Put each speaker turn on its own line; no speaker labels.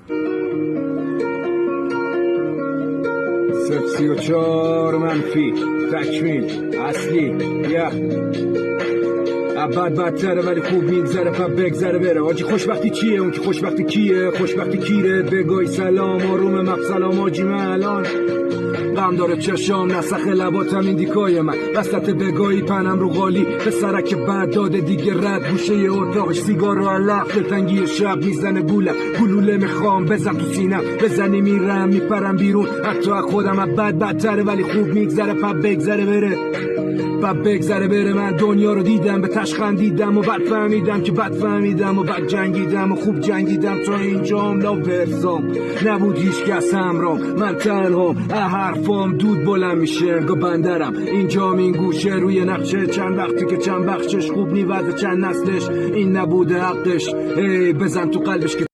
.34 منفی تکمیل اصلی یا بعد بدتره ولی خوب میگذره پا بگذره بره. آجی خوشبختی چیه؟ اون که خوشبختی کیه؟ خوشبختی کیره؟ بگوی سلام آروم مقسلام آجی من الان غم داره چشام نسخ لباتم این دیکای من وسط بگاهی پنم رو غالی به سرک بعد داده دیگه رد گوشه اتاقش سیگار رو علف دلتنگی شب میزنه گلوله میخوام بزن تو سینم بزنی میرم میپرم بیرون حتی خودم بدتره ولی خوب میگذره پا بگذره بره بگذره بره. من دنیا رو دیدم به تشخند دیدم و بد فهمیدم که بد فهمیدم و بد جنگیدم و خوب جنگیدم تا اینجام لا ورسام نبود هیچ کس همرام من تنهام حرفام دود بلند میشه گو بندرم اینجام این گوشه روی نقشه چند وقتی که چند بخشش خوب نیوزه چند نسلش این نبوده حقش ای بزن تو قلبش که